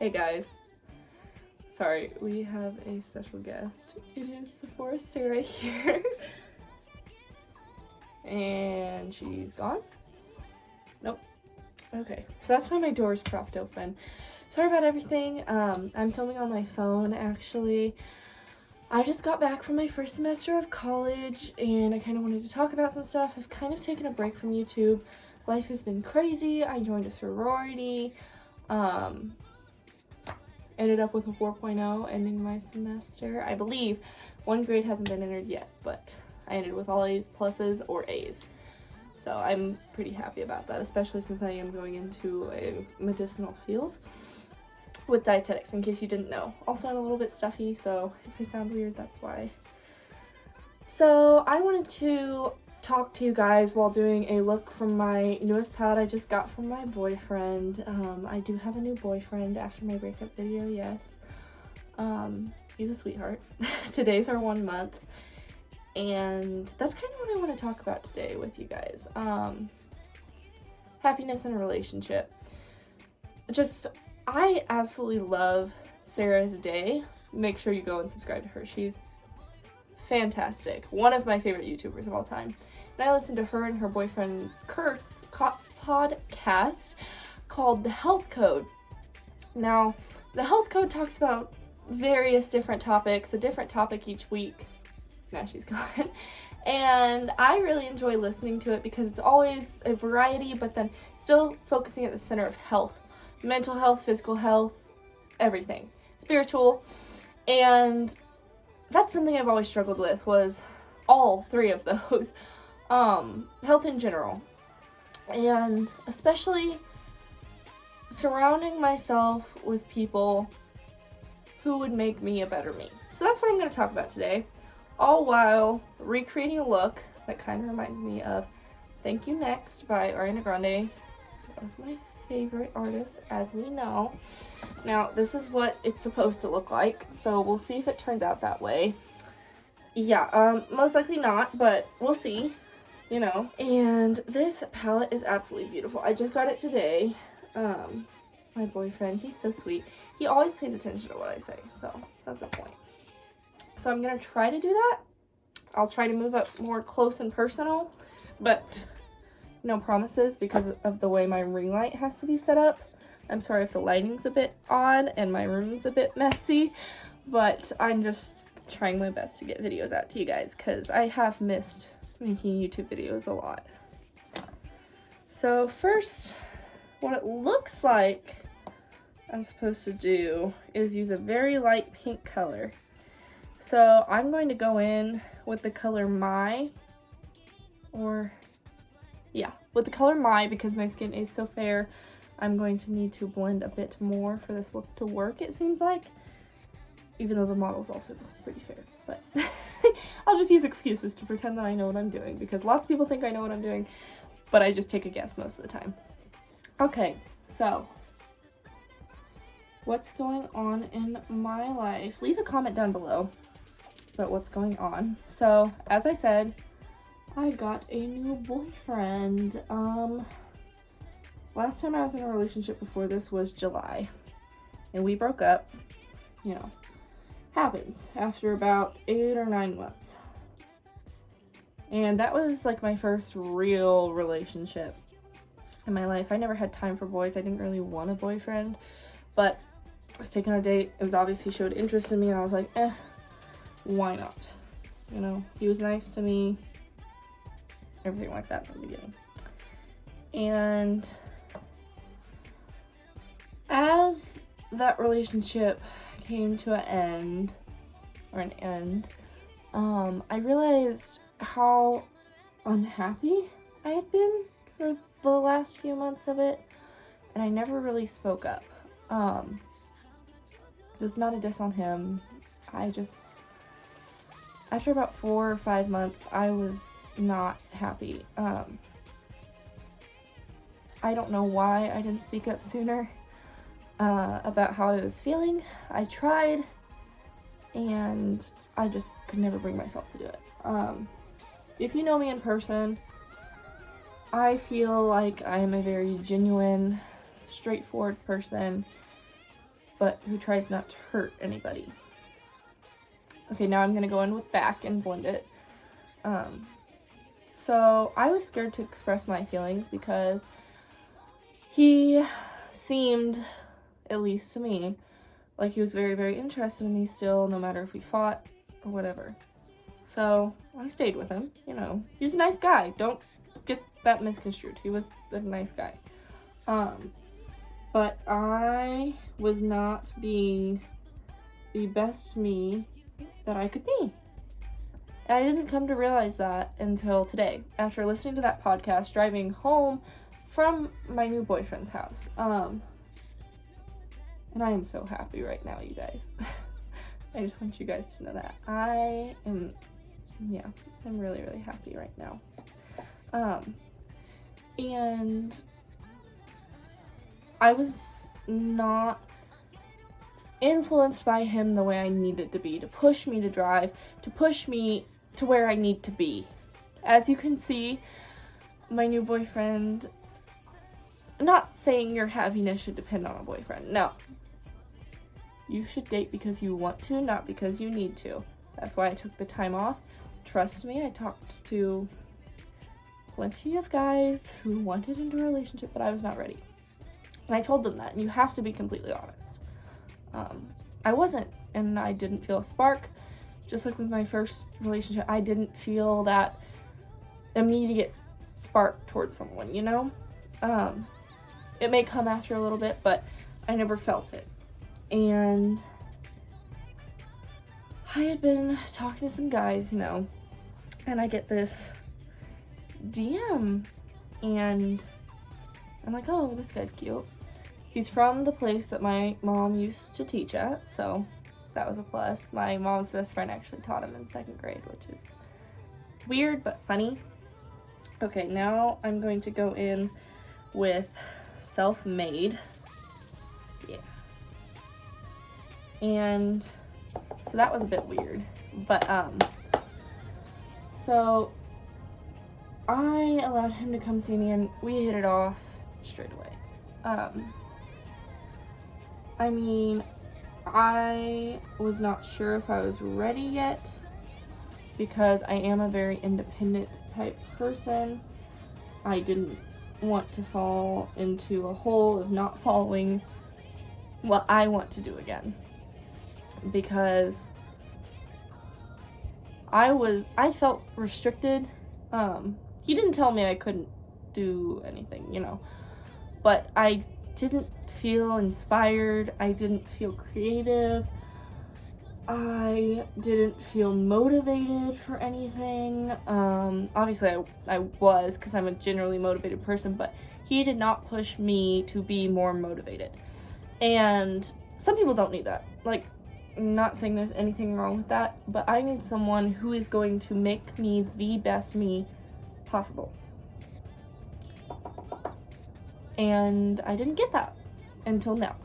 Hey guys. Sorry, we have a special guest. It is sephorasara here. And she's gone? Nope. Okay, so that's why my door is propped open. Sorry about everything. I'm filming on my phone actually. I just got back from my first semester of college and I kind of wanted to talk about some stuff. I've kind of taken a break from YouTube. Life has been crazy. I joined a sorority. Ended up with a 4.0 ending my semester. I believe one grade hasn't been entered yet, but I ended with all A's, pluses, or A's. So I'm pretty happy about that, especially since I am going into a medicinal field with dietetics, in case you didn't know. Also, I'm a little bit stuffy, so if I sound weird, that's why. So I wanted to talk to you guys while doing a look from my newest palette I just got from my boyfriend. I do have a new boyfriend after my breakup video, yes. He's a sweetheart. Today's our 1 month. And that's kind of what I want to talk about today with you guys. Happiness in a relationship. I absolutely love Sarah's Day. Make sure you go and subscribe to her. She's fantastic. One of my favorite YouTubers of all time. And I listened to her and her boyfriend Kurt's podcast called The Health Code. Now, The Health Code talks about various different topics, a different topic each week. Now she's gone. And I really enjoy listening to it because it's always a variety, but then still focusing at the center of health. Mental health, physical health, everything. Spiritual. And that's something I've always struggled with, was all three of those. Health in general. And especially surrounding myself with people who would make me a better me. So that's what I'm going to talk about today. All while recreating a look that kind of reminds me of Thank You Next by Ariana Grande. One of my favorite artists, as we know. Now, this is what it's supposed to look like, so we'll see if it turns out that way. Yeah, most likely not, but we'll see, you know. And this palette is absolutely beautiful. I just got it today. My boyfriend, he's so sweet. He always pays attention to what I say, so that's the point. So I'm going to try to do that. I'll try to move up more close and personal, but no promises because of the way my ring light has to be set up. I'm sorry if the lighting's a bit odd and my room's a bit messy, but I'm just trying my best to get videos out to you guys because I have missed making YouTube videos a lot. So first, what it looks like I'm supposed to do is use a very light pink color. So I'm going to go in with the color with the color My, because my skin is so fair. I'm going to need to blend a bit more for this look to work, it seems like. Even though the model's also pretty fair. But I'll just use excuses to pretend that I know what I'm doing, because lots of people think I know what I'm doing, but I just take a guess most of the time. Okay, so what's going on in my life? Leave a comment down below about what's going on. So, as I said, I got a new boyfriend. Last time I was in a relationship before this was July. And we broke up. You know, happens after about 8 or 9 months. And that was like my first real relationship in my life. I never had time for boys. I didn't really want a boyfriend. But I was taking on a date. It was obvious he showed interest in me. And I was like, why not? You know, he was nice to me. Everything like that from the beginning. And as that relationship came to an end, I realized how unhappy I had been for the last few months of it, and I never really spoke up. This is not a diss on him. After about 4 or 5 months, I was not happy. I don't know why I didn't speak up sooner about how I was feeling. I tried, and I just could never bring myself to do it. If you know me in person, I feel like I am a very genuine, straightforward person, but who tries not to hurt anybody. Okay, now I'm going to go in with back and blend it. So I was scared to express my feelings because he seemed, at least to me, like he was very, very interested in me still, no matter if we fought or whatever. So I stayed with him, you know. He was a nice guy. Don't get that misconstrued. He was a nice guy. But I was not being the best me that I could be. And I didn't come to realize that until today, after listening to that podcast, driving home from my new boyfriend's house. And I am so happy right now, you guys. I just want you guys to know that. I'm really, really happy right now. And I was not influenced by him the way I needed to be, to push me to drive, to push me to where I need to be. As you can see, my new boyfriend, not saying your happiness should depend on a boyfriend, no. You should date because you want to, not because you need to. That's why I took the time off. Trust me, I talked to plenty of guys who wanted into a relationship, but I was not ready. And I told them that, and you have to be completely honest. I wasn't, and I didn't feel a spark. Just like with my first relationship, I didn't feel that immediate spark towards someone, you know? It may come after a little bit, but I never felt it. And I had been talking to some guys, you know, and I get this DM, and I'm like, oh, this guy's cute. He's from the place that my mom used to teach at, so that was a plus. My mom's best friend actually taught him in 2nd grade, which is weird but funny. Okay, now I'm going to go in with Self-Made. Yeah. And so that was a bit weird, but so I allowed him to come see me, and we hit it off straight away. I mean, I was not sure if I was ready yet, because I am a very independent type person. I didn't want to fall into a hole of not following what I want to do again, because I felt restricted. He didn't tell me I couldn't do anything, you know, but I didn't feel inspired. I didn't feel creative. I didn't feel motivated for anything. Obviously I was, because I'm a generally motivated person, but he did not push me to be more motivated. And some people don't need that. Like, I'm not saying there's anything wrong with that, but I need someone who is going to make me the best me possible. And I didn't get that until now.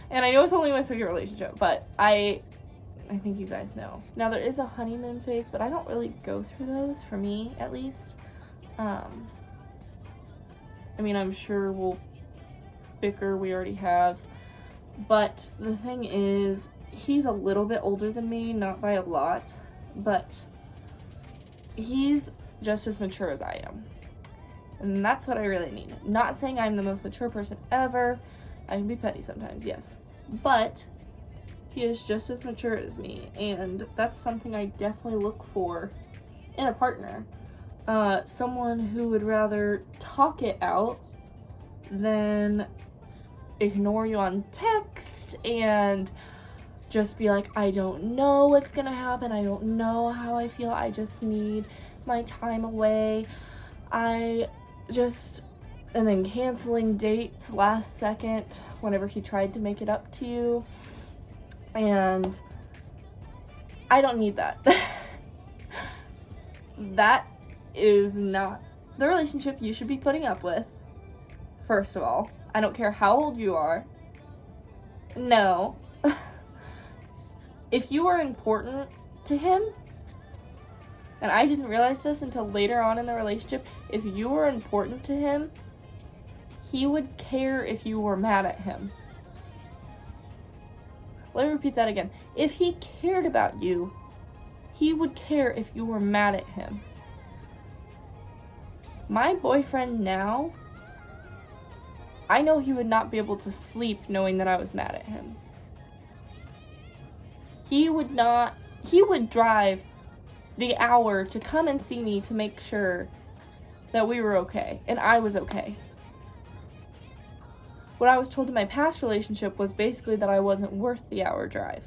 And I know it's only my 2nd relationship, but I think you guys know. Now, there is a honeymoon phase, but I don't really go through those, for me at least. I mean, I'm sure we'll bicker, we already have. But the thing is, he's a little bit older than me, not by a lot, but he's just as mature as I am. And that's what I really need. Not saying I'm the most mature person ever. I can be petty sometimes, yes. But he is just as mature as me, and that's something I definitely look for in a partner. Someone who would rather talk it out than ignore you on text and just be like, I don't know what's gonna happen, I don't know how I feel, I just need my time away. And then canceling dates last second whenever he tried to make it up to you. And I don't need that. That is not the relationship you should be putting up with, first of all. I don't care how old you are. No. If you are important to him, and I didn't realize this until later on in the relationship, if you were important to him, he would care if you were mad at him. Let me repeat that again. If he cared about you, he would care if you were mad at him. My boyfriend now, I know he would not be able to sleep knowing that I was mad at him. He would drive the hour to come and see me to make sure that we were okay and I was okay. What I was told in my past relationship was basically that I wasn't worth the hour drive.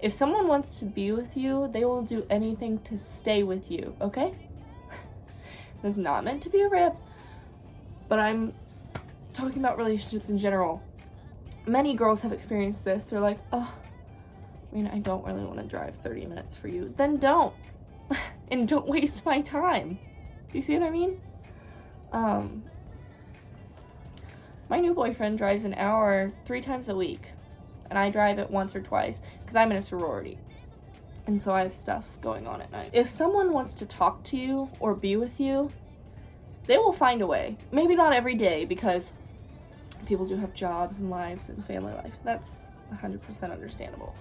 If someone wants to be with you, they will do anything to stay with you, okay? This is not meant to be a rip, but I'm talking about relationships in general. Many girls have experienced this. They're like, oh, I mean, I don't really want to drive 30 minutes for you. Then don't. And don't waste my time. Do you see what I mean? My new boyfriend drives an hour 3 times a week. And I drive it once or twice because I'm in a sorority. And so I have stuff going on at night. If someone wants to talk to you or be with you, they will find a way. Maybe not every day because people do have jobs and lives and family life. That's 100% understandable.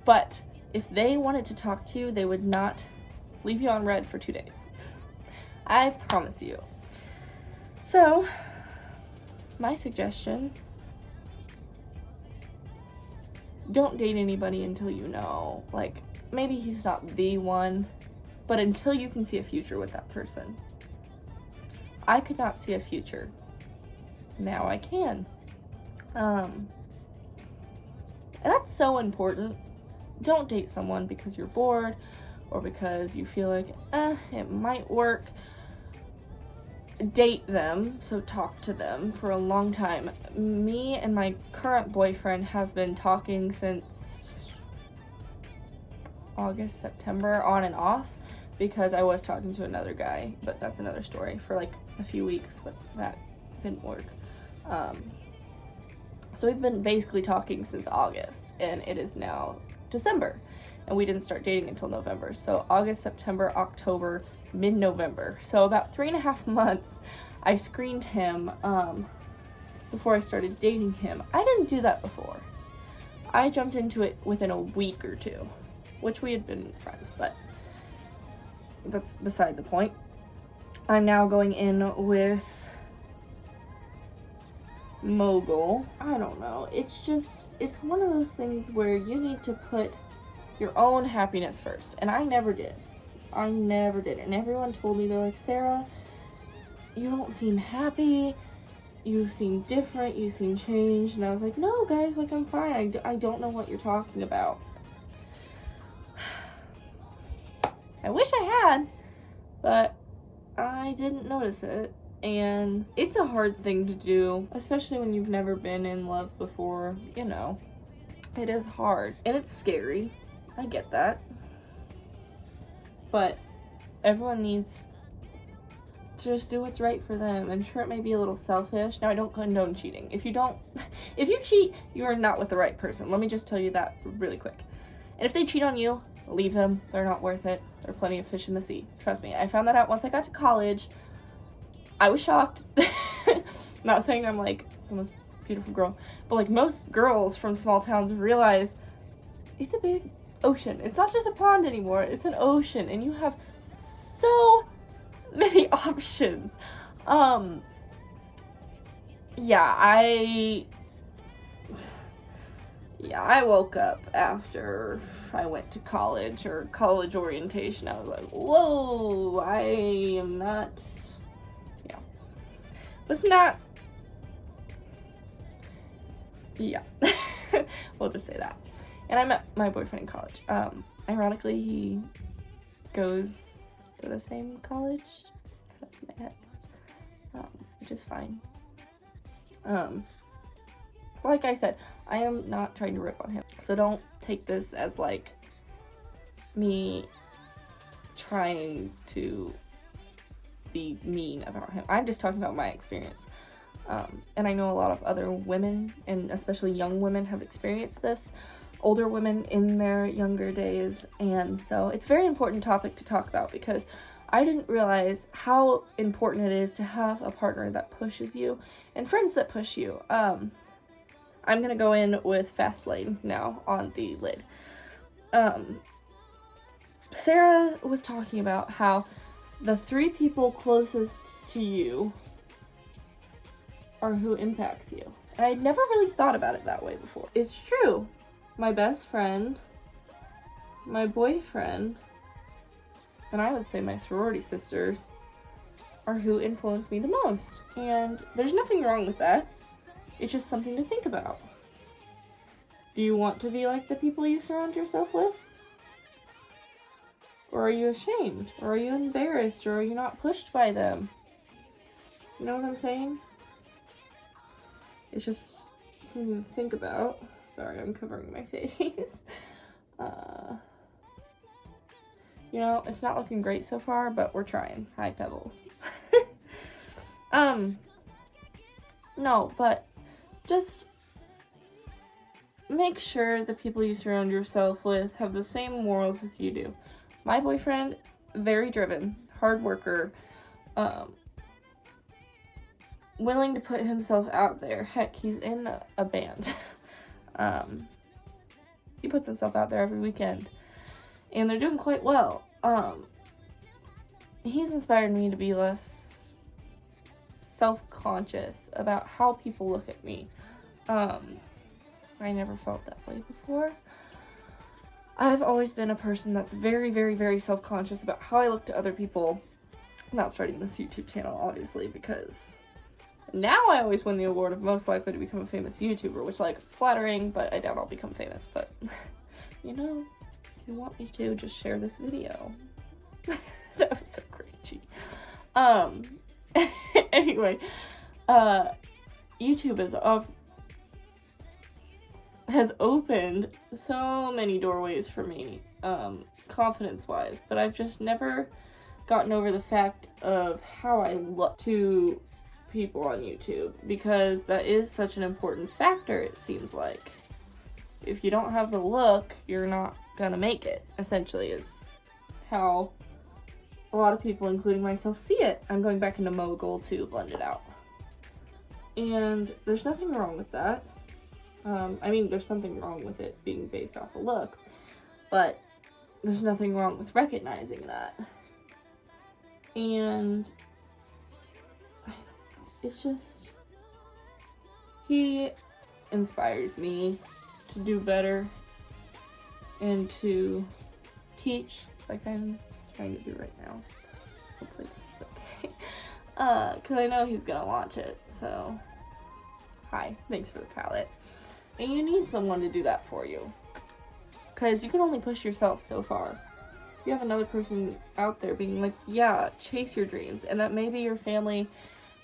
But if they wanted to talk to you, they would not leave you on red for 2 days. I promise you. So, my suggestion, don't date anybody until you know, like, maybe he's not the one, but until you can see a future with that person. I could not see a future. Now I can. And that's so important. Don't date someone because you're bored or because you feel like, it might work. Date them, so talk to them for a long time. Me and my current boyfriend have been talking since August, September, on and off, because I was talking to another guy, but that's another story, for like a few weeks, but that didn't work. So we've been basically talking since August, and it is now December, and we didn't start dating until November. So August, September, October, mid-November. So about 3.5 months, I screened him before I started dating him. I didn't do that before. I jumped into it within a week or two, which we had been friends, but that's beside the point. I'm now going in with Mogul. I don't know. It's one of those things where you need to put your own happiness first, and I never did. And everyone told me, they're like, Sarah, you don't seem happy, you seem different, you seem changed. And I was like, no guys, like, I'm fine. I don't know what you're talking about. I wish I had, but I didn't notice it. And it's a hard thing to do, especially when you've never been in love before. You know, it is hard and it's scary. I get that. But everyone needs to just do what's right for them. And sure, it may be a little selfish. Now, I don't condone cheating. If you cheat, you are not with the right person. Let me just tell you that really quick. And if they cheat on you, leave them. They're not worth it. There are plenty of fish in the sea. Trust me. I found that out once I got to college. I was shocked. Not saying I'm like the most beautiful girl, but like most girls from small towns realize it's a big ocean. It's not just a pond anymore. It's an ocean, and you have so many options. I woke up after I went to college or college orientation. I was like, whoa, I am not, was not, we'll just say that. And I met my boyfriend in college. Ironically, he goes to the same college as my ex, which is fine. Like I said, I am not trying to rip on him. So don't take this as like me trying to be mean about him. I'm just talking about my experience. And I know a lot of other women, and especially young women, have experienced this. Older women in their younger days. And so it's a very important topic to talk about, because I didn't realize how important it is to have a partner that pushes you and friends that push you. I'm gonna go in with Fast Lane now on the lid. Sara was talking about how the 3 people closest to you are who impacts you. And I'd never really thought about it that way before. It's true. My best friend, my boyfriend, and I would say my sorority sisters are who influence me the most. And there's nothing wrong with that. It's just something to think about. Do you want to be like the people you surround yourself with? Or are you ashamed? Or are you embarrassed? Or are you not pushed by them? You know what I'm saying? It's just something to think about. Sorry, I'm covering my face. You know, it's not looking great so far, but we're trying. Hi, Pebbles. No, but just make sure the people you surround yourself with have the same morals as you do. My boyfriend, very driven, hard worker, willing to put himself out there. Heck, he's in a band. He puts himself out there every weekend, and they're doing quite well. He's inspired me to be less self-conscious about how people look at me. I never felt that way before. I've always been a person that's very, very, very self-conscious about how I look to other people. I'm not starting this YouTube channel, obviously, because now I always win the award of most likely to become a famous YouTuber, which, like, flattering, but I doubt I'll become famous. But, you know, if you want me to, just share this video. That was so cringy. Anyway, YouTube has opened so many doorways for me, confidence-wise, but I've just never gotten over the fact of how I look to people on YouTube, because that is such an important factor, it seems like. If you don't have the look, you're not gonna make it, essentially, is how a lot of people, including myself, see it. I'm going back into Mogul to blend it out. And there's nothing wrong with that. I mean, there's something wrong with it being based off of looks, but there's nothing wrong with recognizing that. And it's just, he inspires me to do better and to teach like I'm trying to do right now. Hopefully this is okay. Because I know he's gonna watch it, so hi, thanks for the palette. And you need someone to do that for you, because you can only push yourself so far. You have another person out there being like, yeah, chase your dreams, and that may be your family,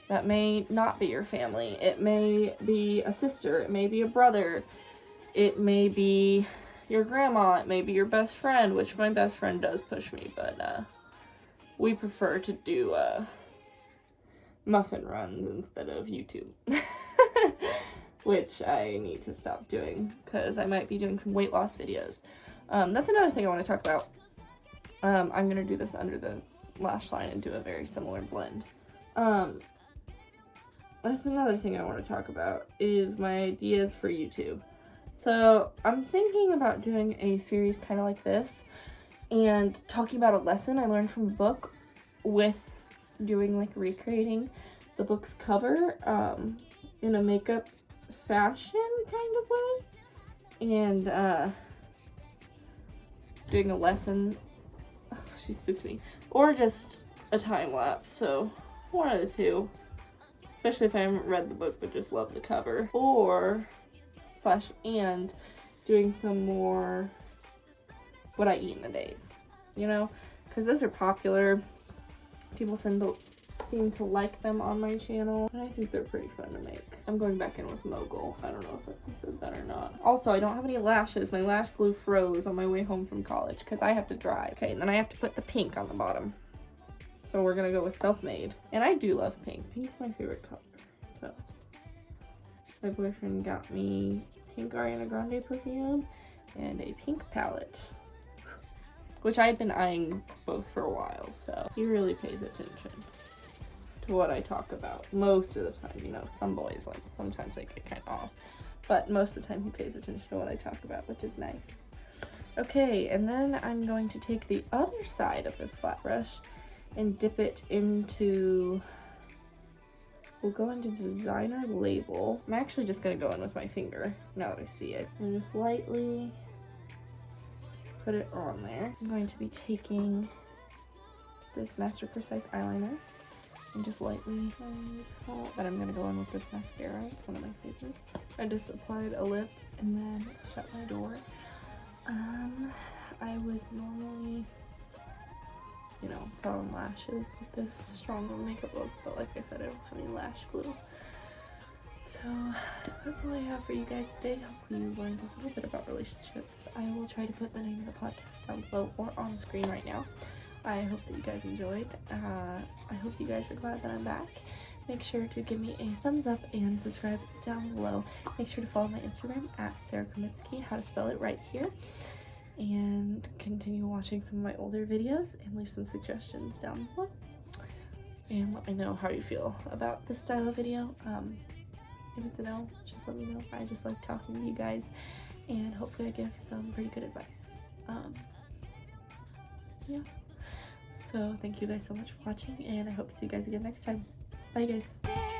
that may not be your family. It may be a sister, it may be a brother, it may be your grandma, it may be your best friend, which my best friend does push me, but we prefer to do muffin runs instead of YouTube. Which I need to stop doing, because I might be doing some weight loss videos. That's another thing I want to talk about. I'm going to do this under the lash line and do a very similar blend. That's another thing I want to talk about, is my ideas for YouTube. So I'm thinking about doing a series kind of like this, and talking about a lesson I learned from a book, with doing, like, recreating the book's cover in a makeup fashion kind of way, and doing a lesson. Oh, she spooked me. Or just a time lapse, so one of the two, especially if I haven't read the book but just love the cover. Or and doing some more what I eat in the days, you know, because those are popular. People seem to like them on my channel, and I think they're pretty fun to make. I'm going back in with Mogul. I don't know if I said that or not. Also, I don't have any lashes. My lash glue froze on my way home from college because I have to dry. Okay, and then I have to put the pink on the bottom. So we're gonna go with Self-Made. And I do love pink. Pink's my favorite color. So my boyfriend got me pink Ariana Grande perfume and a pink palette, which I had been eyeing both for a while, so he really pays attention to what I talk about most of the time. You know, some boys, like, sometimes they get kind of off. but most of the time he pays attention to what I talk about, which is nice. Okay, and then I'm going to take the other side of this flat brush and dip it into, we'll go into designer label. I'm actually just gonna go in with my finger now that I see it. And just lightly put it on there. I'm going to be taking this Master Precise eyeliner and just lightly, but I'm gonna go in with this mascara. It's one of my favorites. I just applied a lip and then shut my door. I would normally, you know, put on lashes with this stronger makeup look, but like I said, I don't have any lash glue. So that's all I have for you guys today. Hopefully you learned a little bit about relationships. I will try to put the name of the podcast down below or on the screen right now. I hope that you guys enjoyed. I hope you guys are glad that I'm back. Make sure to give me a thumbs up and subscribe down below. Make sure to follow my Instagram at Sara Komitsky, how to spell it right here. And continue watching some of my older videos and leave some suggestions down below. And let me know how you feel about this style of video. If it's a no, just let me know. I just like talking to you guys, and hopefully I give some pretty good advice. Yeah. So thank you guys so much for watching, and I hope to see you guys again next time. Bye guys.